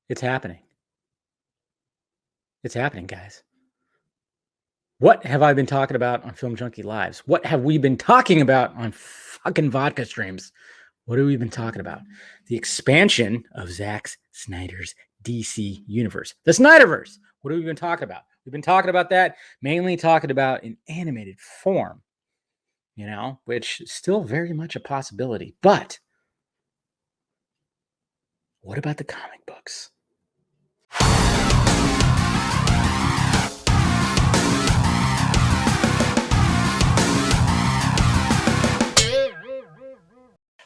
It's happening. It's happening, guys. What have I been talking about on Film Junkie Lives? What have we been talking about on fucking vodka streams? What have we been talking about? The expansion of Zack Snyder's DC universe, the Snyderverse. What have we been talking about? We've been talking about that, mainly talking about in animated form, which is still very much a possibility. But what about the comic books?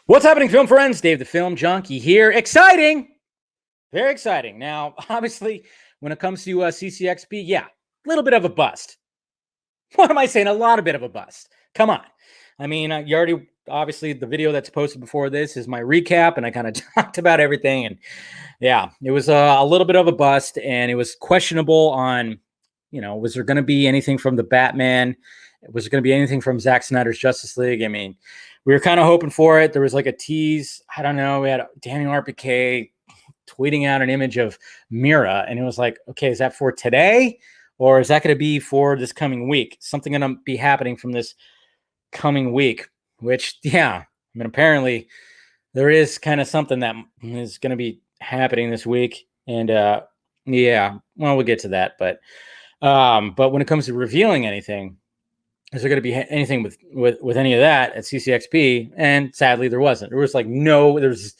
What's happening, film friends? Dave the Film Junkie here. Exciting! Very exciting. Now, obviously, when it comes to CCXP, yeah, a little bit of a bust. What am I saying? A lot of bit of a bust. Come on. I mean, you already, obviously, the video that's posted before this is my recap, and I kind of talked about everything. And yeah, it was a little bit of a bust, and it was questionable on, was there going to be anything from the Batman? Was there going to be anything from Zack Snyder's Justice League? I mean, we were kind of hoping for it. There was like a tease. I don't know. We had Daniel RPK tweeting out an image of Mira, and it was like, okay, is that for today? Or is that going to be for this coming week? Something going to be happening from this coming week, which, yeah, I mean, apparently there is kind of something that is going to be happening this week. And yeah, well, we'll get to that. But when it comes to revealing anything, is there going to be anything with any of that at CCXP? And sadly, there wasn't. There was there's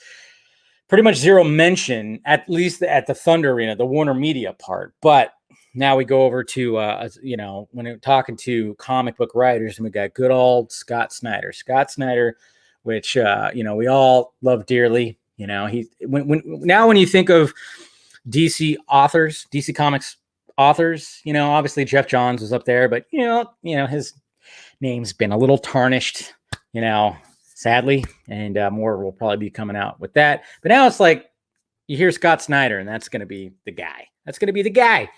pretty much zero mention, at least at the Thunder Arena, the Warner Media part. But now we go over to, when we're talking to comic book writers, and we got good old Scott Snyder. Scott Snyder, which, we all love dearly. When you think of DC authors, DC Comics authors, obviously Jeff Johns was up there, but his name's been a little tarnished, sadly, and more will probably be coming out with that. But now it's like you hear Scott Snyder, and that's going to be the guy. That's going to be the guy,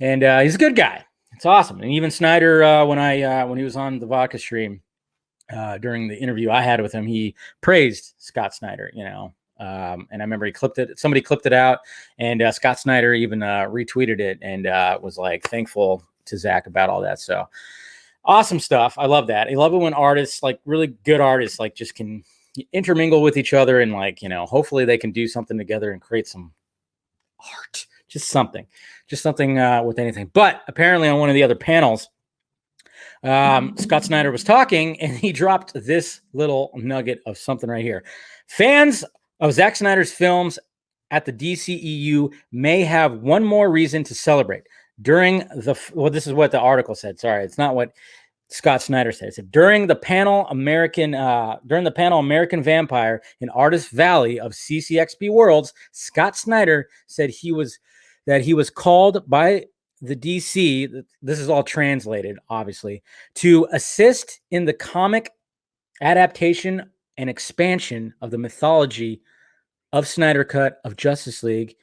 and he's a good guy. It's awesome. And even Snyder, when he was on the vodka stream during the interview I had with him, he praised Scott Snyder. And I remember somebody clipped it out, and Scott Snyder even retweeted it and was like thankful to Zack about all that. So awesome stuff. I love that. I love it when artists, like really good artists, like just can intermingle with each other and hopefully they can do something together and create some art, just something with anything. But apparently on one of the other panels, Scott Snyder was talking, and he dropped this little nugget of something right here. Fans of Zack Snyder's films at the DCEU may have one more reason to celebrate. This is what the article said. Sorry, it's not what Scott Snyder said. It said, during the panel American Vampire in Artist Valley of CCXP Worlds, Scott Snyder said that he was called by the DC, this is all translated, obviously, to assist in the comic adaptation and expansion of the mythology of Snyder Cut of Justice League.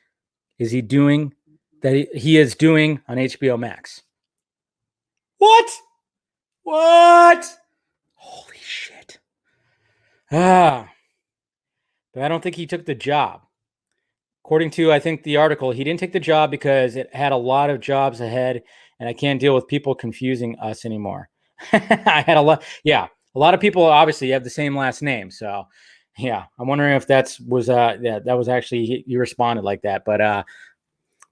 He is doing on HBO Max. What? Holy shit. But I don't think he took the job. According to, I think, the article, he didn't take the job because it had a lot of jobs ahead, and I can't deal with people confusing us anymore. I had a lot of people obviously have the same last name. So yeah, I'm wondering if that was actually, he responded like that. But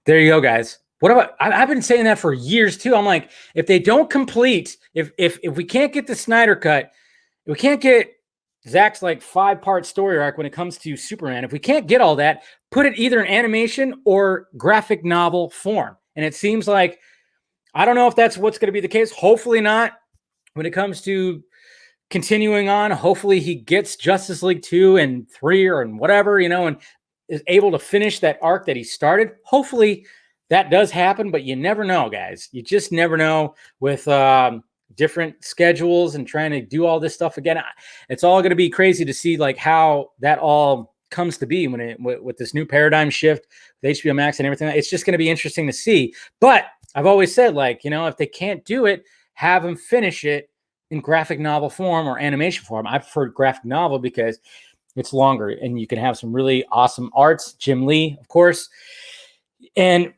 there you go, guys. What about, I've been saying that for years too. I'm like, if they don't complete, if we can't get the Snyder Cut, if we can't get Zack's like 5-part story arc when it comes to Superman, if we can't get all that, put it either in animation or graphic novel form. And it seems like, I don't know if that's what's going to be the case. Hopefully not. When it comes to continuing on, hopefully he gets Justice League 2 and 3 or whatever, and is able to finish that arc that he started. Hopefully that does happen, but you never know, guys. You just never know with different schedules and trying to do all this stuff again. It's all going to be crazy to see like how that all comes to be with this new paradigm shift with HBO Max and everything. It's just going to be interesting to see. But I've always said, if they can't do it, have them finish it in graphic novel form or animation form. I prefer graphic novel because it's longer, and you can have some really awesome arts. Jim Lee, of course. And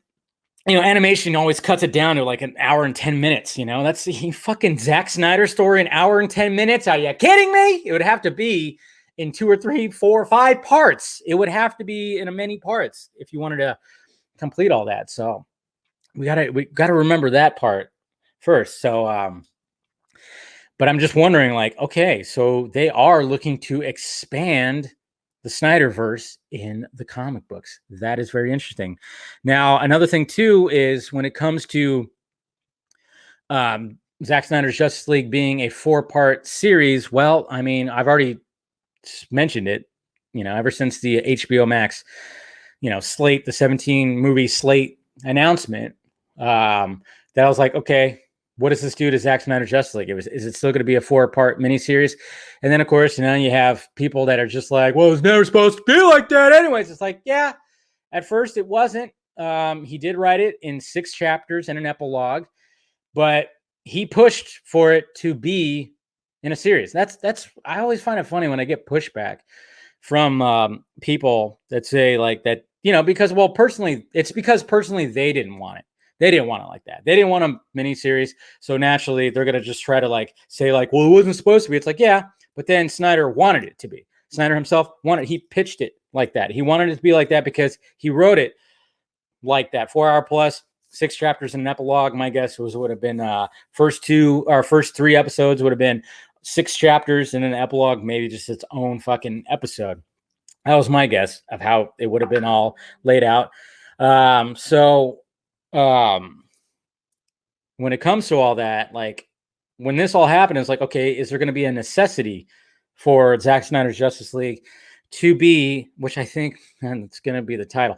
animation always cuts it down to like an hour and 10 minutes. That's the fucking Zack Snyder story, an hour and 10 minutes. Are you kidding me? It would have to be in 2 or 3, 4, 5 parts. It would have to be in many parts if you wanted to complete all that. So we gotta remember that part first. So, but I'm just wondering, like, okay, so they are looking to expand the Snyderverse in the comic books. That is very interesting. Now, another thing too is when it comes to Zack Snyder's Justice League being a 4-part series. Well, I mean, I've already mentioned it. Ever since the HBO Max, slate, the 17 movie slate announcement, that I was like, okay, what does this do to Zack Snyder's Justice League? Is it still going to be a 4-part miniseries? And then, of course, you have people that are just like, well, it's never supposed to be like that anyways. It's like, yeah, at first it wasn't. He did write it in 6 chapters and an epilogue, but he pushed for it to be in a series. That's I always find it funny when I get pushback from people that say like that, because, well, personally they didn't want it. They didn't want it like that. They didn't want a mini series. So naturally they're going to just try to like say like, well, it wasn't supposed to be. It's like, yeah, but then Snyder wanted it to be. Snyder himself he pitched it like that. He wanted it to be like that because he wrote it like that. 4 hour plus, 6 chapters and an epilogue. My guess would have been first 3 episodes would have been 6 chapters and an epilogue, maybe just its own fucking episode. That was my guess of how it would have been all laid out. When it comes to all that, like when this all happened, it's like, okay, is there going to be a necessity for Zack Snyder's Justice League to be, which I think, and it's going to be the title,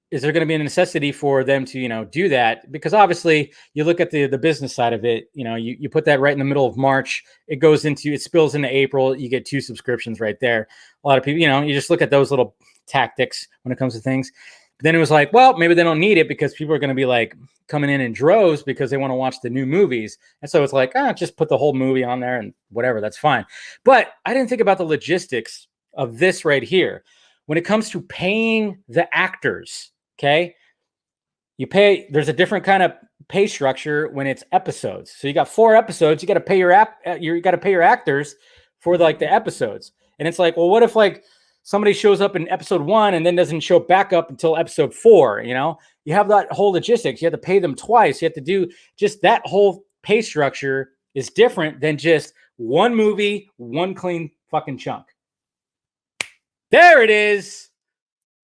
is there going to be a necessity for them to, do that? Because obviously you look at the business side of it, you put that right in the middle of March, it spills into April, you get 2 subscriptions right there. A lot of people, you just look at those little tactics when it comes to things. But then it was like, well, maybe they don't need it because people are going to be like coming in droves because they want to watch the new movies. And so it's like, just put the whole movie on there and whatever, that's fine. But I didn't think about the logistics of this right here. When it comes to paying the actors, okay, there's a different kind of pay structure when it's episodes. So you got 4 episodes, you got to pay your actors for like the episodes. And it's like, well, what if like somebody shows up in episode 1 and then doesn't show back up until episode 4? You have that whole logistics. You have to pay them twice. You have to do just that whole pay structure is different than just one movie, one clean fucking chunk. There it is.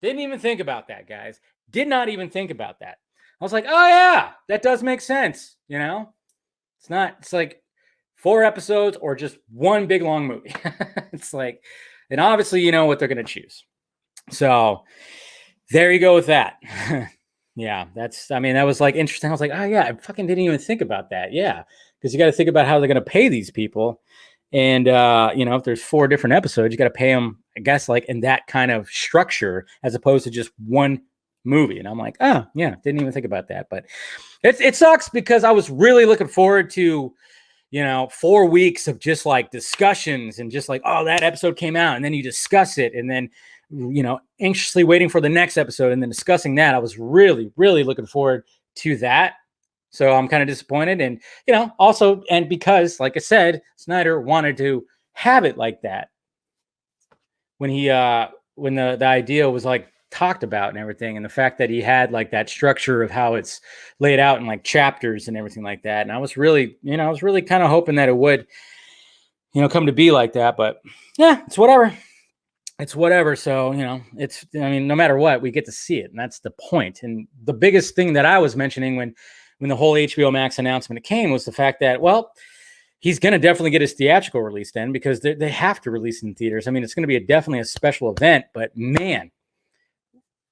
Didn't even think about that, guys. Did not even think about that. I was like, oh yeah, that does make sense. It's like 4 episodes or just one big long movie. It's like, and obviously you know what they're going to choose. So there you go with that. Yeah, that was like interesting. I was like, oh yeah, I fucking didn't even think about that. Yeah, because you got to think about how they're going to pay these people. And, if there's 4 different episodes, you got to pay them, I guess, like in that kind of structure as opposed to just one movie. And I'm like, oh yeah, didn't even think about that. But it sucks because I was really looking forward to, 4 weeks of just like discussions and just like, oh, that episode came out and then you discuss it and then, anxiously waiting for the next episode and then discussing that. I was really, really looking forward to that. So I'm kind of disappointed. And, also, and because, like I said, Snyder wanted to have it like that when when the idea was like talked about and everything. And the fact that he had like that structure of how it's laid out in like chapters and everything like that. And I was really kind of hoping that it would, come to be like that. But yeah, it's whatever. It's whatever. So, no matter what, we get to see it. And that's the point. And the biggest thing that I was mentioning when the whole HBO Max announcement came was the fact that, well, he's going to definitely get his theatrical release then because they have to release in theaters. I mean, it's going to be definitely a special event, but man,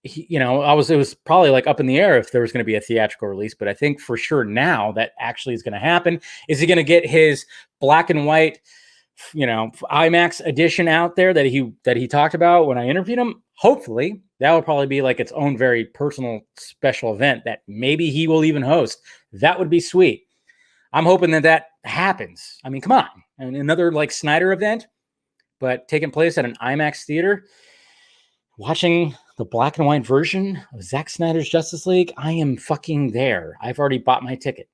it was probably like up in the air if there was going to be a theatrical release, but I think for sure now that actually is going to happen. Is he going to get his black and white, IMAX edition out there that he talked about when I interviewed him? Hopefully. That would probably be like its own very personal special event that maybe he will even host. That would be sweet. I'm hoping that happens. I mean, come on. I mean, another like Snyder event. but taking place at an IMAX theater, watching the black and white version of Zack Snyder's Justice League, I am fucking there. I've already bought my ticket.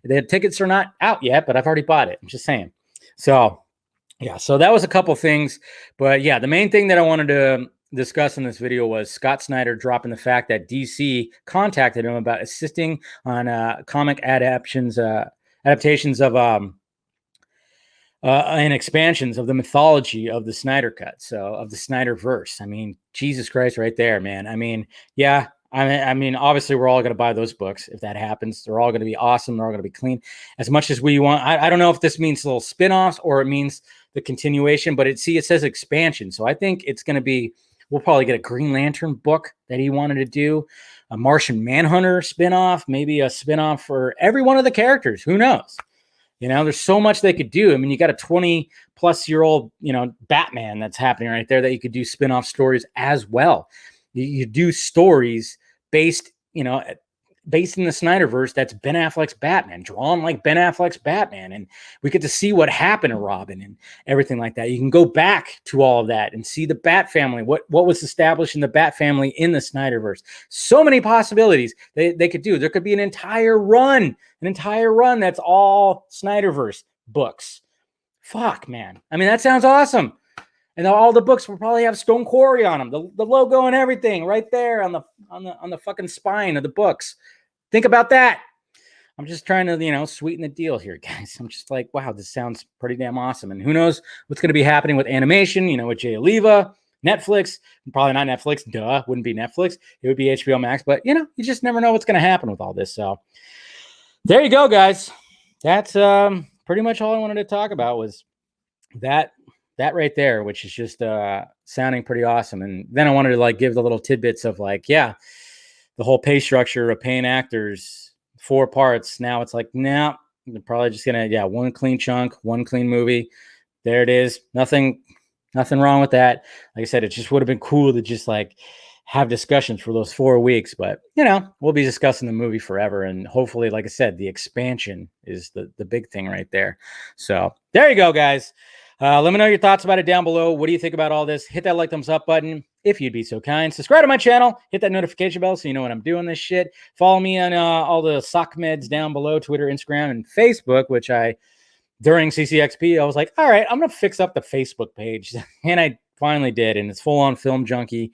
The tickets are not out yet, but I've already bought it. I'm just saying. So, yeah, so that was a couple things. But yeah, the main thing that I wanted to discuss in this video was Scott Snyder dropping the fact that DC contacted him about assisting on comic adaptations of and expansions of the mythology of the Snyder Cut, so of the Snyderverse. I mean, Jesus Christ, right there, man. I mean, yeah, I mean, obviously, we're all going to buy those books if that happens. They're all going to be awesome. They're all going to be clean. As much as we want, I don't know if this means little spin-offs or it means the continuation, but it says expansion. So I think it's going to be, we'll probably get a Green Lantern book that he wanted to do, a Martian Manhunter spin-off, maybe a spin-off for every one of the characters. Who knows? You know, there's so much they could do. I mean, you got a 20-plus-year-old, Batman that's happening right there that you could do spin-off stories as well. You do stories based in the Snyderverse that's Ben Affleck's Batman, drawn like Ben Affleck's Batman. And we get to see what happened to Robin and everything like that. You can go back to all of that and see the Bat family, what was established in the Bat family in the Snyderverse. So many possibilities they could do. There could be an entire run that's all Snyderverse books. Fuck, man. I mean, that sounds awesome. And all the books will probably have Stone Quarry on them, the logo and everything right there on the fucking spine of the books. Think about that. I'm just trying to, sweeten the deal here, guys. I'm just like, wow, this sounds pretty damn awesome. And who knows what's going to be happening with animation, with Jay Oliva, Netflix, probably not Netflix. Duh, wouldn't be Netflix. It would be HBO Max. But, you just never know what's going to happen with all this. So there you go, guys. That's pretty much all I wanted to talk about was that right there, which is just sounding pretty awesome. And then I wanted to give the little tidbits of the whole pay structure of paying actors 4 parts. Now it's nah, they're probably just gonna, one clean chunk, one clean movie. There it is. Nothing wrong with that. Like I said, it just would have been cool to just have discussions for those 4 weeks, but we'll be discussing the movie forever. And hopefully, like I said, the expansion is the big thing right there. So there you go, guys. Let me know your thoughts about it down below. What do you think about all this? Hit that thumbs up button if you'd be so kind. Subscribe to my channel. Hit that notification bell so you know when I'm doing this shit. Follow me on all the sock meds down below, Twitter, Instagram, and Facebook, which during CCXP, I was like, all right, I'm going to fix up the Facebook page. And I finally did, and it's full on Film Junkie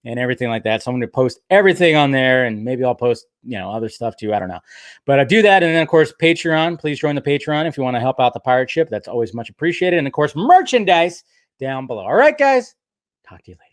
and everything like that. So I'm going to post everything on there, and maybe I'll post, other stuff too. I don't know. But I do that. And then, of course, Patreon. Please join the Patreon if you want to help out the pirate ship. That's always much appreciated. And, of course, merchandise down below. All right, guys. Talk to you later.